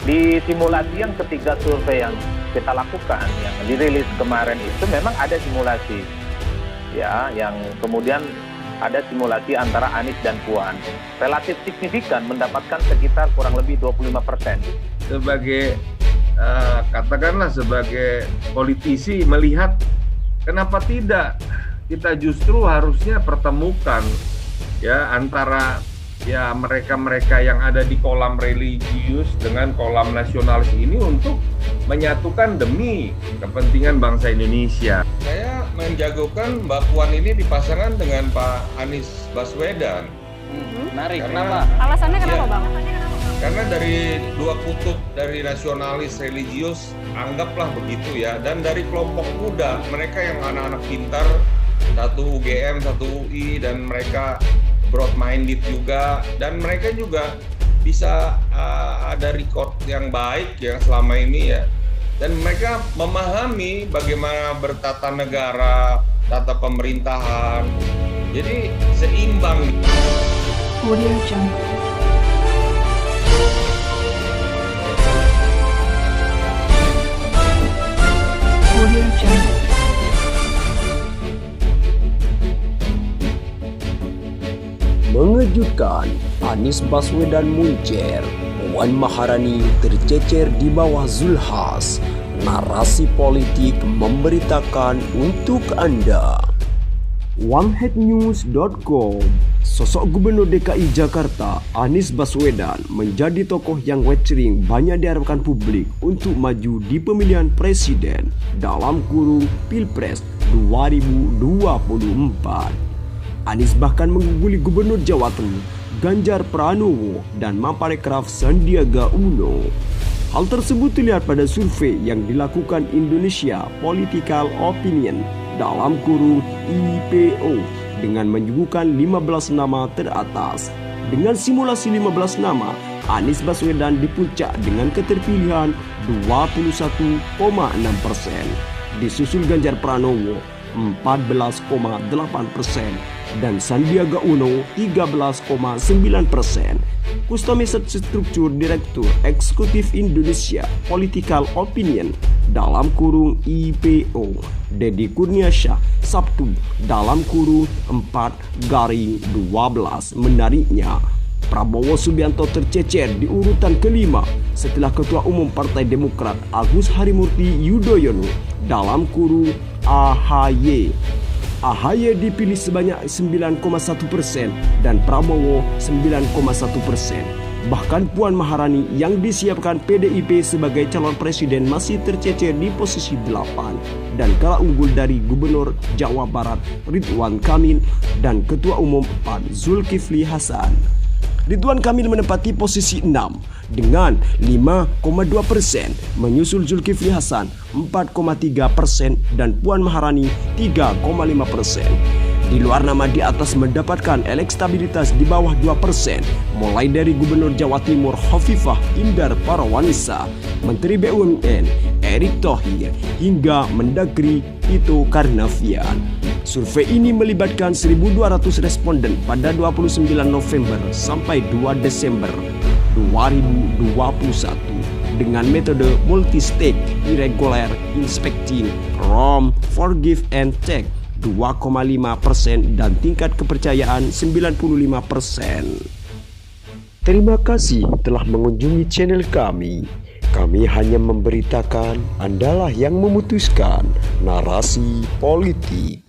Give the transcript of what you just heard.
Di simulasi yang ketiga survei yang kita lakukan, yang dirilis kemarin itu memang ada simulasi, ya, yang kemudian ada simulasi antara Anies dan Puan. Relatif signifikan mendapatkan sekitar kurang lebih 25%. Sebagai katakanlah sebagai politisi melihat kenapa tidak kita justru harusnya pertemukan ya antara ya mereka-mereka yang ada di kolam religius dengan kolam nasionalis ini untuk menyatukan demi kepentingan bangsa Indonesia. Saya menjagokan Mbak Puan ini dipasangkan dengan Pak Anies Baswedan. Menarik, Karena, kenapa? Alasannya kenapa, ya, Bang? Karena dari dua kutub, dari nasionalis religius, anggaplah begitu ya, dan dari kelompok muda, mereka yang anak-anak pintar, satu UGM, satu UI, dan mereka broad-minded juga, dan mereka juga bisa ada record yang baik yang selama ini ya, dan mereka memahami bagaimana bertata negara, tata pemerintahan, jadi seimbang. Audio Jungle. Audio Jungle. Mengejutkan, Anies Baswedan muncer, Puan Maharani tercecer di bawah Zulhas. Narasi politik memberitakan untuk Anda. OneHeadNews.com. Sosok Gubernur DKI Jakarta, Anies Baswedan, menjadi tokoh yang wecering banyak diharapkan publik untuk maju di pemilihan presiden dalam kurung Pilpres 2024. Anies bahkan mengungguli Gubernur Jawa Tengah, Ganjar Pranowo, dan Mamparekraf Sandiaga Uno. Hal tersebut terlihat pada survei yang dilakukan Indonesia Political Opinion dalam kurung IPO dengan menyuguhkan 15 nama teratas. Dengan simulasi 15 nama, Anies Baswedan di puncak dengan keterpilihan 21,6%. Disusul Ganjar Pranowo 14,8% dan Sandiaga Uno 13,9%. Kustomisat Struktur Direktur Eksekutif Indonesia Political Opinion dalam kurung IPO Deddy Kurniasyah Sabtu dalam kurung 4/12 menariknya. Prabowo Subianto tercecer di urutan kelima setelah Ketua Umum Partai Demokrat Agus Harimurti Yudhoyono dalam kurung AHY. AHY dipilih sebanyak 9,1% dan Prabowo 9,1%. Bahkan Puan Maharani yang disiapkan PDIP sebagai calon presiden masih tercecer di posisi 8 dan kalah unggul dari Gubernur Jawa Barat Ridwan Kamil dan Ketua Umum PAN Zulkifli Hasan. Ridwan Kamil menempati posisi 6 dengan 5,2%, menyusul Zulkifli Hasan 4,3% dan Puan Maharani 3,5%. Di luar nama di atas mendapatkan elektabilitas di bawah 2%, mulai dari Gubernur Jawa Timur Hovifah Indar Parawansa, Menteri BUMN Erick Thohir, hingga Mendagri Tito Karnavian. Survei ini melibatkan 1.200 responden pada 29 November sampai 2 Desember 2021 dengan metode multi-stage irregular inspecting ROM Forgive and Take 2,5% dan tingkat kepercayaan 95%. Terima kasih telah mengunjungi channel kami. Kami hanya memberitakan, Andalah yang memutuskan narasi politik.